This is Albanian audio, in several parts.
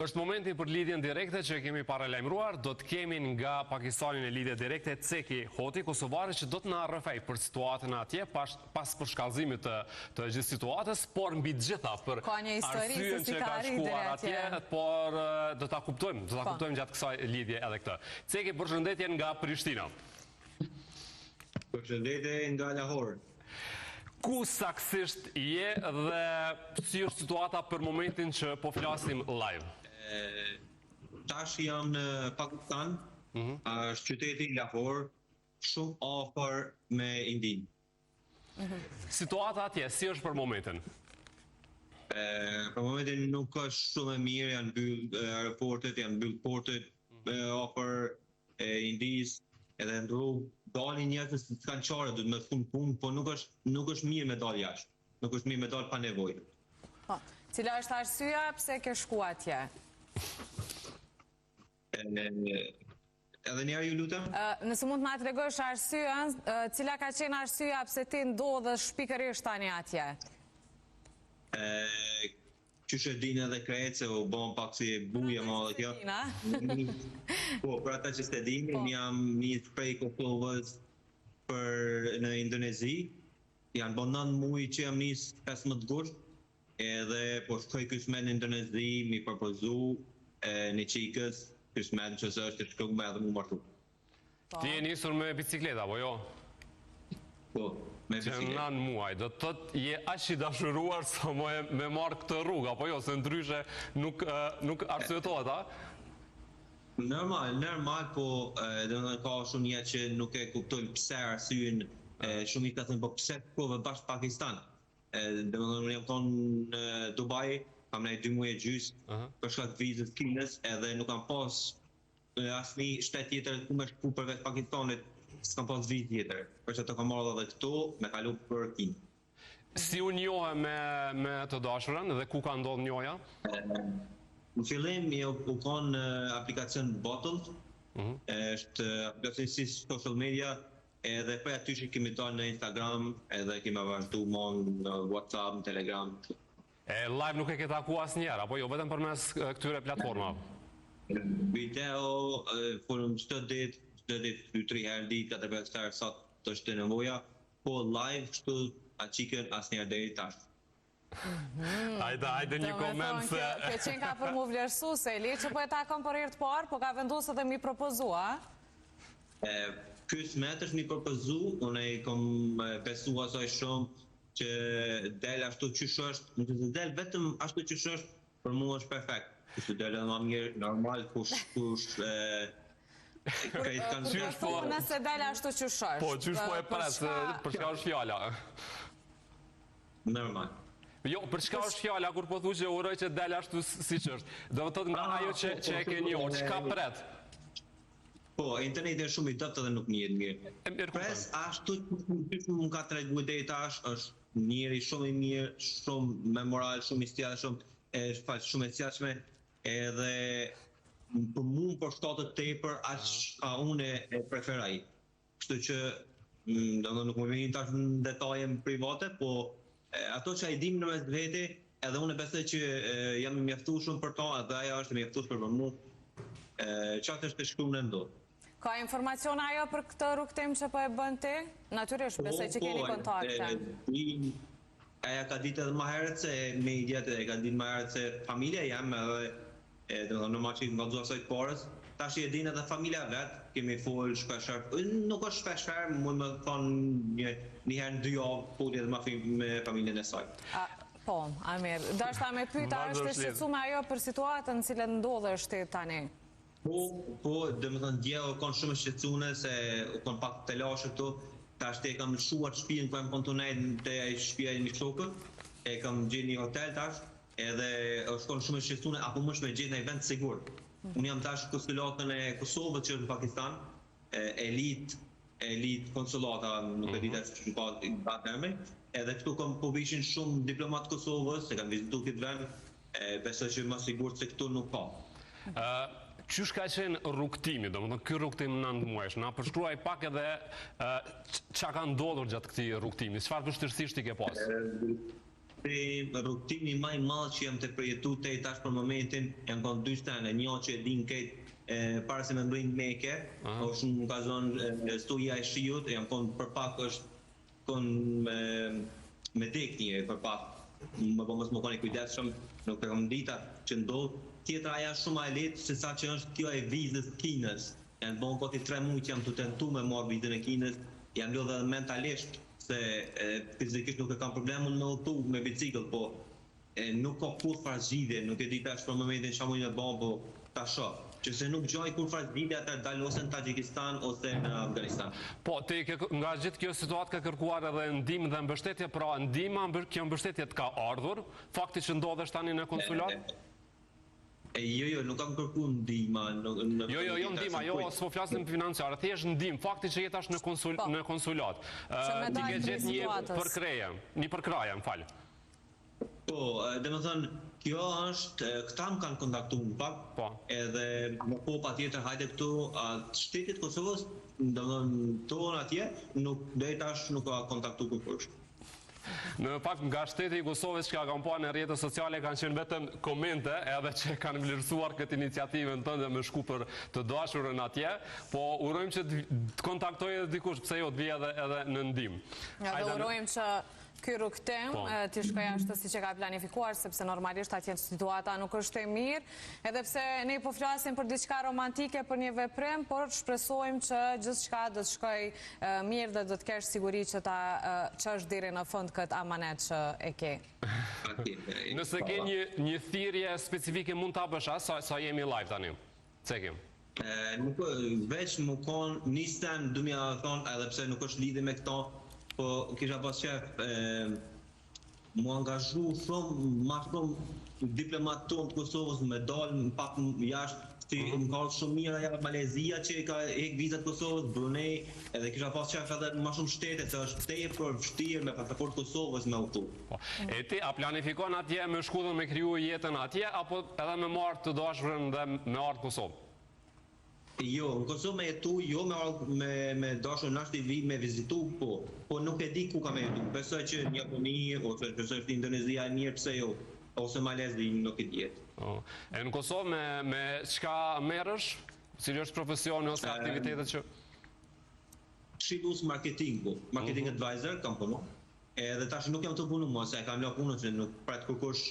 Është momenti për lidhjen direkte që kemi paralajmëruar, do të kemi nga Pakistani në lidhje direkte Ceki Hoti, kosovari që do të na rrëfej për situatën atje pas përshkallëzimit të gjithë situatës, por mbi të gjitha për arsyen që ka shkuar atje, por do ta kuptojmë gjatë kësaj lidhje edhe këtë. Ceki, përshëndetje nga Prishtina. Përshëndetje nga Lahore. Ku saksisht je dhe si është situata për momentin që po flasim live? Tash jam në Pakistan, është qyteti Lahore, shumë afër me Indinë. Situata atje, si është për momentin? Për momentin nuk është shumë e mirë, janë mbyll aeroportet, janë mbyll portet afër Indisë, edhe në rrugë dalin njerëz që kanë çare, duhet me fund punë, po nuk është mirë me dal jashtë. Nuk është mirë me dal pa nevojë. Po, cila është arsyeja pse ke shku atje? Edhe një herë ju lutem? Nëse mund të na tregosh arsyeën, cila ka qenë arsyeja pse ti ndodhesh pikërisht tani atje? Qysh e dinë edhe krejt se u bon pak si buje më dhe kjo. Po, për ata që s'e dinë, jam një prej Kosovës në Indonezi. Janë bon 9 muaj që jam nis 15 gusht, edhe po shkoj kysmen në Indonezi, mi përpozu një qikës, kysmen që është të shkëm me edhe mu martu. Ti e nisur me bicikleta, po jo? Po, me bicikletë. Që 9 muaj, do të thotë je aq i dashuruar sa me marrë këtë rrugë, apo jo, se ndryshe nuk arsyetohet, a? Normal, po domethënë ka shumë njerëz që nuk e kuptojnë pse arsyen, shumë i ka thënë po pse kove bashkë Pakistan. Domethënë unë jam tonë në Dubai, kam nejtë 2 muaj e gjys, për shkak vizës Kinës, edhe nuk kam pas asnjë shtet tjetër ku më shku përveç Pakistanit. S'kam pas vizë tjetër, për që të kam marrë edhe këtu, me kalu për Kinë. Si u njohe me të dashurën dhe ku ka ndodhur njohja? Në fillim, u kanë aplikacion Bottled, është aplikacion si social media, edhe për aty që kemi dalë në Instagram, edhe kemi vazhdu në WhatsApp, në Telegram. Live nuk e ke taku asnjëherë, apo jo, vetëm përmes këtyre platformave? Video, folëm çdo ditë, 2-3 herë ditë, 4-5 herë sa të është nevoja, po live kështu aqikën asnjëherë deri tash. Hajde një koment se... Kjo qenë ka për mu vlerësu, se Eli që po e takon për herë të parë, po ka vendosur dhe mi propozu, a? Ky smet është mi propozu, unë e kom besu asaj shumë që del ashtu qysh është, në të del vetëm ashtu qysh është, për mu është perfekt. Kështu del edhe ma mirë, normal, kush nëse dele ashtu qysh është. Po, qysh po e pres, për çka është fjala? Normal. Jo, për çka është fjala kur po thu që uroj që dele ashtu siç është? Do të thotë nga ajo që e ke njohur, çka pret? Po, interneti është shumë i dobët dhe nuk njihet mirë. Pres ashtu që më ka treguar deri tash është njëri shumë i mirë, shumë me moral, shumë i sjellshëm, shumë e sjellshme, edhe për mu për shtatët tepër aq ka unë e preferaj. Kështu që nuk më vjen tash në detaje private, po ato që ai dim në mes vete, edhe unë besoj që jam i mjaftueshëm për to, edhe ajo është i mjaftueshëm për mua. Çfarë është të shkruar në ndot. Ka informacion ajo për këtë rrugtim që po e bën ti? Natyrisht, besoj që keni kontakte. Aja ka ditë edhe më herët se mediat, e ka ditë më herët se familja jam edhe normal që nga duha sajtë parës, tash i e din edhe familja vetë, kemi folë shpesher, nuk është shpesher, mund me thonë një herë në 2 javë, folë edhe me familjen e sajtë. Po, Amir, dashta me pyta është e shqetësuar ajo për situatën në cilën ndodhesh ti tani? Po, dhe më thënë dje o konë shumë shqetësune se o konë pak të lashe këtu, tash te e kam lëshuar shtëpinë ku e më konë të nejtë të shtëpia e një shokët, e kam gjithë një hotel tash, edhe është konë shumë shqetësune, apo më shme gjithë në i vend sigur. Unë jam tash konsulatën e Kosovët që është në Pakistan, elit konsulata, nuk e ditë që ka termi, edhe këtu kom po vishin shumë diplomat Kosovës, se kam vizitu këtë vend, besoj që më sigur se këtu nuk ka. Qysh ka qenë rrugtimi, do më thënë, ky rrugtim 9 muajsh, na përshkruaj pak edhe çka ka ndodhur gjatë këtij rrugtimi, çfarë vështirësish ti ke pas? rrugtimi më i madh që jam të përjetu të tash për momentin, janë konë 2 stene, një që e din këtë para se me mbrinë Meke, është në ka zonë studia e shiut, janë konë për pak është konë me deknje për pak, më po mos më koni kujdesshëm, nuk e kam dita që ndodh. Tjetra aja shumë e lehtë se sa që është kjo e vizës Kinës. Janë bon gati 3 muaj që jam të tentu me marrë vizën e Kinës, jam lodhë edhe mentalisht se fizikisht nuk e kam problemun me udhëtu me bicikëll, po nuk ka kur farë zgjidhje, nuk e di tash për momentin çfarë mund të bëj, po ta shoh. Që se nuk gjoj kur farë zgjidhje atë dal ose në Tajikistan ose në Afganistan. Po, ti nga gjithë kjo situatë ka kërkuar edhe ndihmë dhe mbështetje, pra ndihma, kjo mbështetje të ka ardhur, fakti që ndodhesh tani në konsulat? Jo, nuk kam kërkuar ndihma. Jo ndihma, jo, s'po flasim financiare, thjesht ndihmë, fakti që jetash në konsulat. Ti ke gjetë një përkraje, më fal. Po, dhe më thënë, kjo është, këta më kanë kontaktu në pak, edhe më po pa tjetër hajde këtu, shtetit Kosovës, dhe më thënë, tonë atje, dhe tash nuk ka kontaktu kërkush. Në fakt nga shteti i Kosovës që ka kam pa në rrjetet sociale kanë qenë vetëm komente edhe që kanë vlerësuar këtë iniciativën tënde me shku për të dashurën atje, po urojmë që të kontaktoj edhe dikush, pse jo të vijë edhe në ndihmë. Dhe urojmë që ky rrugtim t'i shkojë ashtu siç e ka planifikuar, sepse normalisht atje situata nuk është e mirë, edhe pse ne po flasim për diçka romantike, për një veprim, por shpresojmë që gjithçka do të shkojë mirë dhe do të kesh siguri që ta çosh deri në fund këtë amanet që e ke. Nëse ke një thirrje specifike mund ta bësh sa jemi live tani. Cekim. Nuk veç më konë një stand, du mja thonë, edhe pse nuk është lidhje me këto, po kisha pas qef mu angazhu shumë, ma shumë diplomat tonë të Kosovës me dalë pak jashtë, si më ka shumë mirë aja Malezia që ka hek vizat Kosovës, Brunei, edhe kisha pas qef edhe ma shumë shtete, se është tepër vështirë me pasaport Kosovës me udhëtu. E ti, a planifikon atje me shku dhe me kriju jetën atje, apo edhe me marrë të dashurën dhe me ardhë Kosovë? Jo, në Kosovë me jetu, jo me dashur në ashtë i vi me vizitu, po nuk e di ku ka me jetu. Besoj që një Japoni, ose besoj që Indonezia e mirë, pse jo, ose Malezi nuk e djetë. E në Kosovë me qka merësh, si është profesioni ose aktivitetet që? Shidus marketing advisor, kam punu. Edhe tash nuk jam të punu më, se kam la punën që nuk pratë kërkush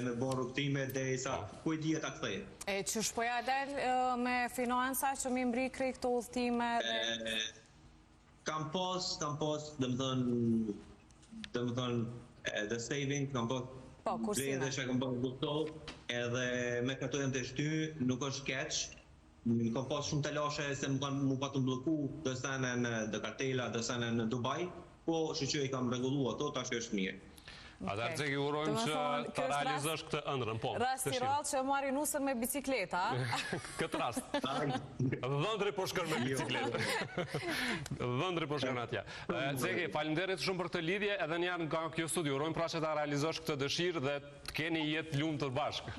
me bon rrugtime dhe sa ku e dhjet a këthej. E që shpoja del me financa që mi mbri krej këto udhëtime? Kam pas, dhe më thënë, the saving, kam pas dhe që kam pas gusto, edhe me këto jenë të shty, nuk është keq, kam pas shumë të lashe se mu pa të mbloku dhe sene në kartela, dhe sene në Dubai, po që i kam regullu ato, tash është mirë. Atër që i urojmë që të realizosh këtë ëndrën, po. Rasti rallë që marri nusën me bicikleta. Këtë rast. Dhëndri po shkër me bicikleta. Dhëndri po shkër atje. Ceki, falinderit shumë për këtë lidhje, edhe njerë nga kjo studio. Urojmë pra që të realizosh këtë dëshirë dhe të keni jetë lumë të bashkë.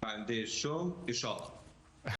Falinderit shumë, i shoh.